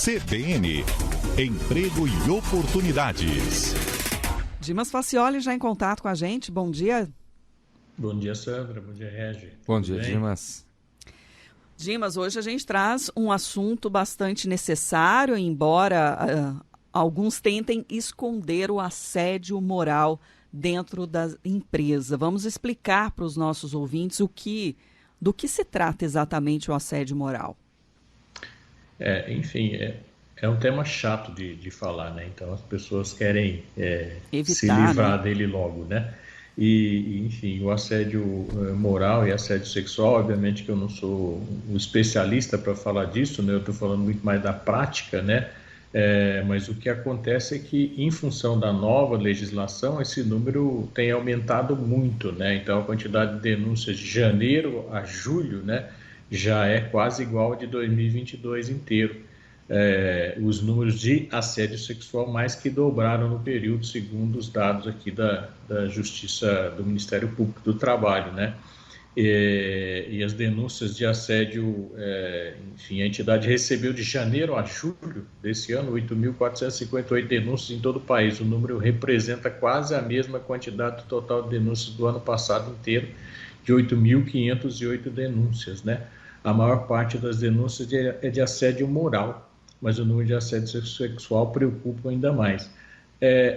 CBN, Emprego e Oportunidades. Dimas Faccioli já em contato com a gente, bom dia. Bom dia, Sandra, bom dia, Regi. Bom dia, Dimas. Dimas, hoje a gente traz um assunto bastante necessário, embora alguns tentem esconder o assédio moral dentro da empresa. Vamos explicar para os nossos ouvintes do que se trata exatamente o assédio moral. É um tema chato de falar, né? Então as pessoas querem evitar, se livrar dele logo, né? Enfim, o assédio moral e assédio sexual, obviamente que eu não sou um especialista para falar disso, né? Eu estou falando muito mais da prática, né? Mas o que acontece é que, em função da nova legislação, esse número tem aumentado muito, né? Então, a quantidade de denúncias de janeiro a julho, né, já é quase igual a de 2022 inteiro. Os números de assédio sexual mais que dobraram no período, segundo os dados aqui da Justiça, do Ministério Público do Trabalho, né? E as denúncias de assédio, enfim, a entidade recebeu de janeiro a julho desse ano 8.458 denúncias em todo o país. O número representa quase a mesma quantidade do total de denúncias do ano passado inteiro, de 8.508 denúncias, né? A maior parte das denúncias é de assédio moral, mas o número de assédio sexual preocupa ainda mais.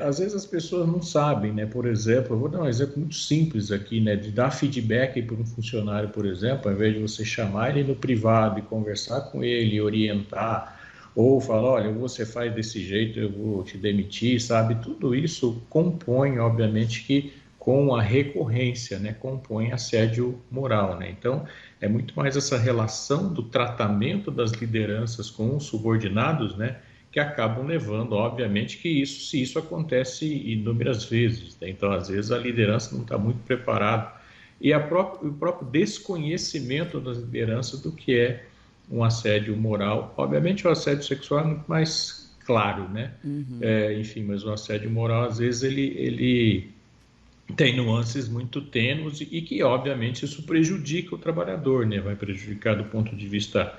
Às vezes as pessoas não sabem, né? Por exemplo, eu vou dar um exemplo muito simples aqui, né? De dar feedback para um funcionário, por exemplo, ao invés de você chamar ele no privado e conversar com ele, orientar, ou falar, olha, você faz desse jeito, eu vou te demitir, sabe? Tudo isso compõe, obviamente, que com a recorrência, né? Compõe assédio moral, né? Então, é muito mais essa relação do tratamento das lideranças com os subordinados, né, que acabam levando, obviamente, que se isso acontece inúmeras vezes, né? Então, às vezes, a liderança não está muito preparada. E o próprio desconhecimento das lideranças do que é um assédio moral. Obviamente, o assédio sexual é muito mais claro, né? Enfim, mas o assédio moral, às vezes, ele tem nuances muito tênues e que, obviamente, isso prejudica o trabalhador, né? Vai prejudicar do ponto de vista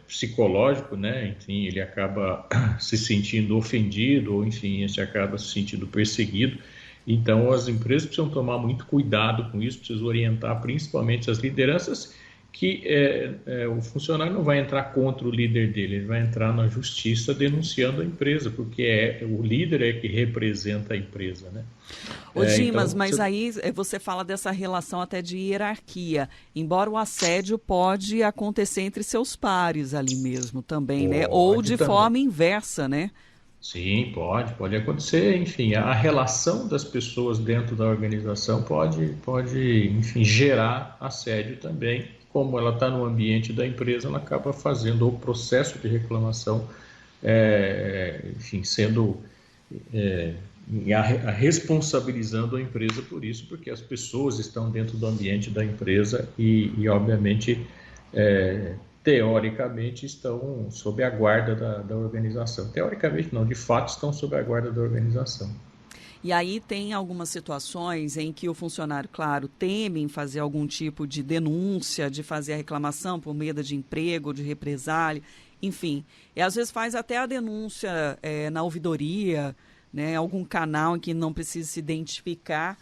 psicológico, né? Enfim, ele acaba se sentindo ofendido ou, enfim, ele acaba se sentindo perseguido. Então, as empresas precisam tomar muito cuidado com isso, precisam orientar principalmente as lideranças que o funcionário não vai entrar contra o líder dele, ele vai entrar na justiça denunciando a empresa, porque o líder é que representa a empresa, né? Ô Dimas, então, mas aí você fala dessa relação até de hierarquia, embora o assédio pode acontecer entre seus pares ali mesmo também, né? Ou de forma inversa, né? Sim, pode acontecer, enfim, a relação das pessoas dentro da organização pode, enfim, gerar assédio também. Como ela está no ambiente da empresa, ela acaba fazendo o processo de reclamação, enfim, sendo responsabilizando a empresa por isso, porque as pessoas estão dentro do ambiente da empresa e obviamente, teoricamente, estão sob a guarda da organização. Teoricamente não, de fato estão sob a guarda da organização. E aí tem algumas situações em que o funcionário, claro, teme em fazer algum tipo de denúncia, de fazer a reclamação por medo de emprego, de represália, enfim. E às vezes faz até a denúncia na ouvidoria, né, algum canal em que não precisa se identificar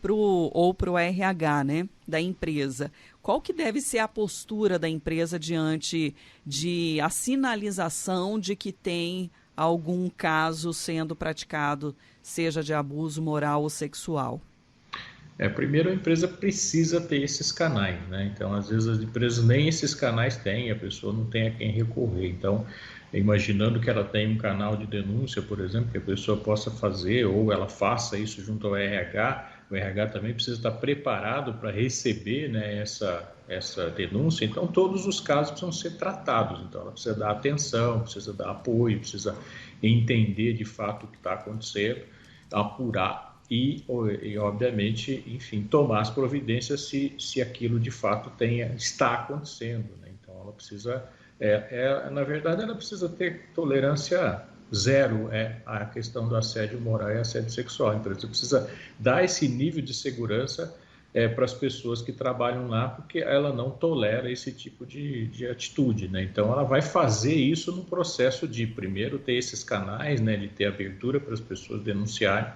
para o RH, né, da empresa. Qual que deve ser a postura da empresa diante de a sinalização de que tem algum caso sendo praticado, seja de abuso moral ou sexual? Primeiro, a empresa precisa ter esses canais, né? Então, às vezes, as empresas nem esses canais têm, a pessoa não tem a quem recorrer. Então, imaginando que ela tem um canal de denúncia, por exemplo, que a pessoa possa fazer, ou ela faça isso junto ao RH, o RH também precisa estar preparado para receber, né, essa denúncia. Então, todos os casos precisam ser tratados. Então, ela precisa dar atenção, precisa dar apoio, precisa entender de fato o que está acontecendo, apurar e, obviamente, enfim, tomar as providências se aquilo de fato está acontecendo, né? Então, ela precisa, na verdade, ela precisa ter tolerância zero a questão do assédio moral e assédio sexual. Então, você precisa dar esse nível de segurança para as pessoas que trabalham lá, porque ela não tolera esse tipo de atitude, né? Então, ela vai fazer isso no processo de, primeiro, ter esses canais, né, de ter abertura para as pessoas denunciarem,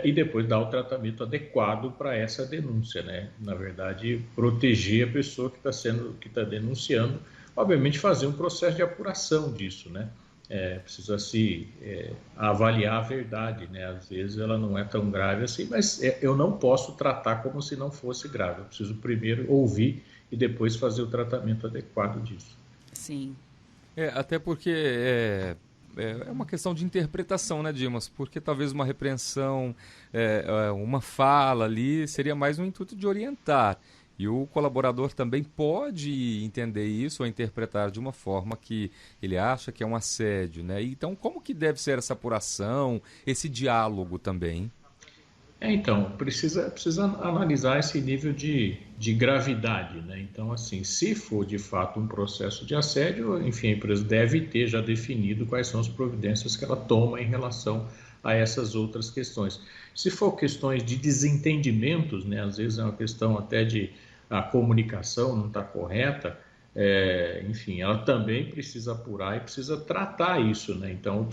e depois dar o tratamento adequado para essa denúncia, né? Na verdade, proteger a pessoa que está denunciando, obviamente fazer um processo de apuração disso, né? Precisa se avaliar a verdade, né? Às vezes ela não é tão grave assim, mas eu não posso tratar como se não fosse grave. Eu preciso primeiro ouvir e depois fazer o tratamento adequado disso. Sim. Até porque é uma questão de interpretação, né, Dimas? Porque talvez uma repreensão, uma fala ali, seria mais um intuito de orientar. E o colaborador também pode entender isso ou interpretar de uma forma que ele acha que é um assédio, né? Então, como que deve ser essa apuração, esse diálogo também? Então, precisa analisar esse nível de gravidade, né? Então, assim, se for de fato um processo de assédio, enfim, a empresa deve ter já definido quais são as providências que ela toma em relação a essas outras questões. Se for questões de desentendimentos, né? Às vezes é uma questão até de a comunicação não está correta, enfim, ela também precisa apurar e precisa tratar isso, né? Então,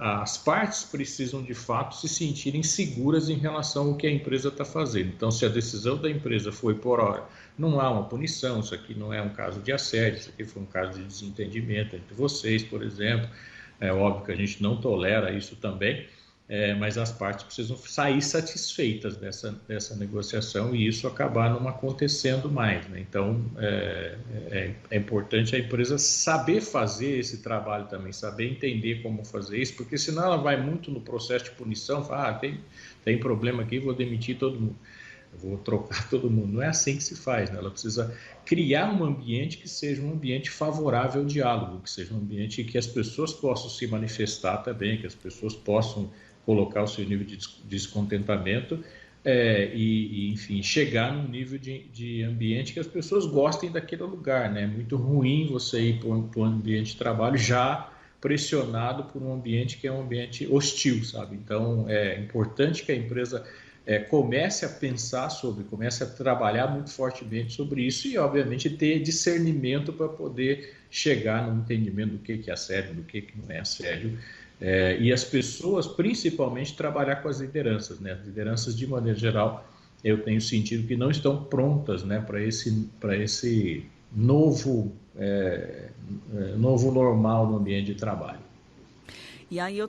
as partes precisam de fato se sentirem seguras em relação ao que a empresa está fazendo. Então, se a decisão da empresa foi por hora, não há uma punição, isso aqui não é um caso de assédio, isso aqui foi um caso de desentendimento entre vocês, por exemplo. É óbvio que a gente não tolera isso também. Mas as partes precisam sair satisfeitas dessa negociação e isso acabar não acontecendo mais, né? Então, é importante a empresa saber fazer esse trabalho também, saber entender como fazer isso, porque senão ela vai muito no processo de punição, fala, tem problema aqui, vou demitir todo mundo, vou trocar todo mundo. Não é assim que se faz, né? Ela precisa criar um ambiente que seja um ambiente favorável ao diálogo, que seja um ambiente que as pessoas possam se manifestar também, que as pessoas possam colocar o seu nível de descontentamento enfim, chegar num nível de ambiente que as pessoas gostem daquele lugar, né? É muito ruim você ir para um ambiente de trabalho já pressionado por um ambiente que é um ambiente hostil, sabe? Então, é importante que a empresa comece a pensar comece a trabalhar muito fortemente sobre isso e, obviamente, ter discernimento para poder chegar no entendimento do que é assédio, do que não é assédio. E as pessoas, principalmente, trabalhar com as lideranças, né? As lideranças, de maneira geral, eu tenho sentido que não estão prontas, né, para esse novo normal no ambiente de trabalho. E aí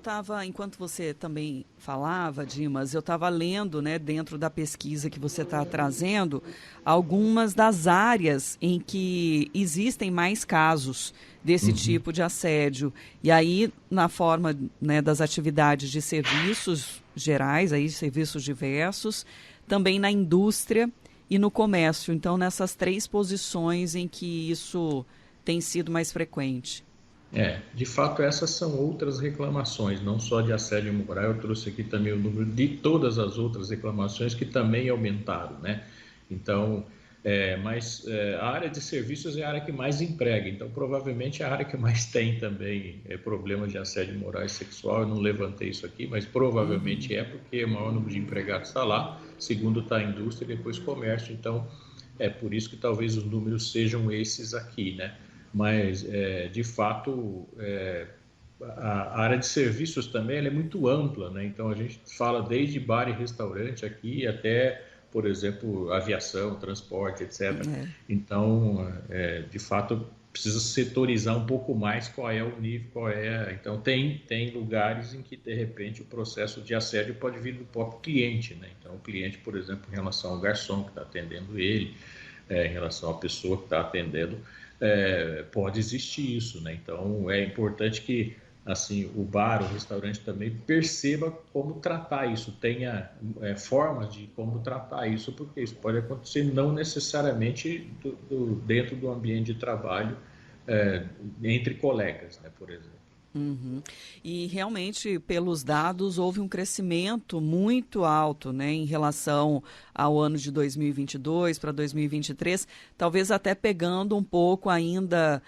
enquanto você também falava, Dimas, eu estava lendo, né, dentro da pesquisa que você está trazendo, algumas das áreas em que existem mais casos desse tipo de assédio. E aí, na forma, né, das atividades de serviços gerais, aí, serviços diversos, também na indústria e no comércio. Então, nessas 3 posições em que isso tem sido mais frequente. De fato, essas são outras reclamações, não só de assédio moral. Eu trouxe aqui também o número de todas as outras reclamações que também aumentaram, né? Então, mas a área de serviços é a área que mais emprega, então provavelmente é a área que mais tem também problemas de assédio moral e sexual. Eu não levantei isso aqui, mas provavelmente porque o maior número de empregados está lá, segundo está a indústria e depois comércio, então é por isso que talvez os números sejam esses aqui, né? Mas, de fato, a área de serviços também ela é muito ampla, né? Então, a gente fala desde bar e restaurante aqui até, por exemplo, aviação, transporte, etc. Então, de fato, precisa setorizar um pouco mais qual é o nível, Então, tem lugares em que, de repente, o processo de assédio pode vir do próprio cliente, né? Então, o cliente, por exemplo, em relação ao garçom que está atendendo ele, em relação à pessoa que está atendendo, pode existir isso, né? Então, é importante que assim, o bar, o restaurante também perceba como tratar isso, tenha formas de como tratar isso, porque isso pode acontecer não necessariamente dentro do ambiente de trabalho, entre colegas, né, por exemplo. E realmente, pelos dados, houve um crescimento muito alto, né, em relação ao ano de 2022 para 2023, talvez até pegando um pouco ainda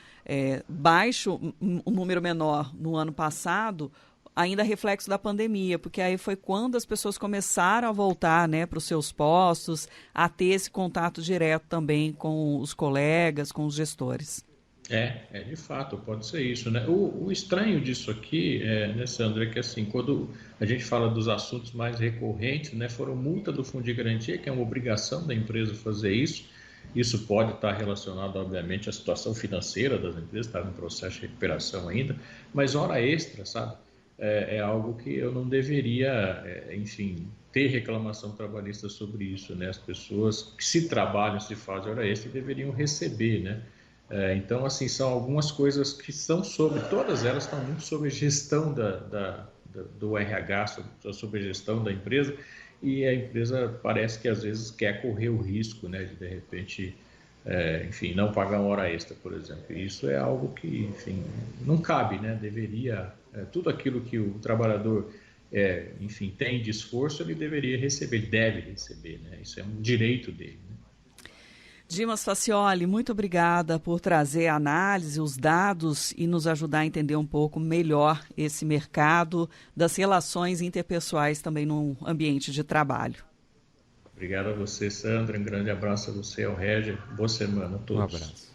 baixo, um número menor no ano passado, ainda reflexo da pandemia, porque aí foi quando as pessoas começaram a voltar, né, para os seus postos, a ter esse contato direto também com os colegas, com os gestores. De fato, pode ser isso, né? O estranho disso aqui, né, Sandra, é que assim, quando a gente fala dos assuntos mais recorrentes, né, foram multa do Fundo de Garantia, que é uma obrigação da empresa fazer isso. Isso pode estar relacionado, obviamente, à situação financeira das empresas, está em processo de recuperação ainda, mas hora extra, sabe? É algo que eu não deveria, enfim, ter reclamação trabalhista sobre isso, né? As pessoas que se trabalham, se fazem hora extra, deveriam receber, né? Então, assim, são algumas coisas que são sobre, todas elas estão muito sobre gestão do RH, sobre a gestão da empresa, e a empresa parece que às vezes quer correr o risco, né, de repente, enfim, não pagar uma hora extra, por exemplo. E isso é algo que, enfim, não cabe, né? Deveria, tudo aquilo que o trabalhador, enfim, tem de esforço, ele deveria receber, deve receber, né? Isso é um direito dele, né? Dimas Faccioli, muito obrigada por trazer a análise, os dados e nos ajudar a entender um pouco melhor esse mercado das relações interpessoais também no ambiente de trabalho. Obrigado a você, Sandra. Um grande abraço a você, ao Régia. Boa semana a todos. Um abraço.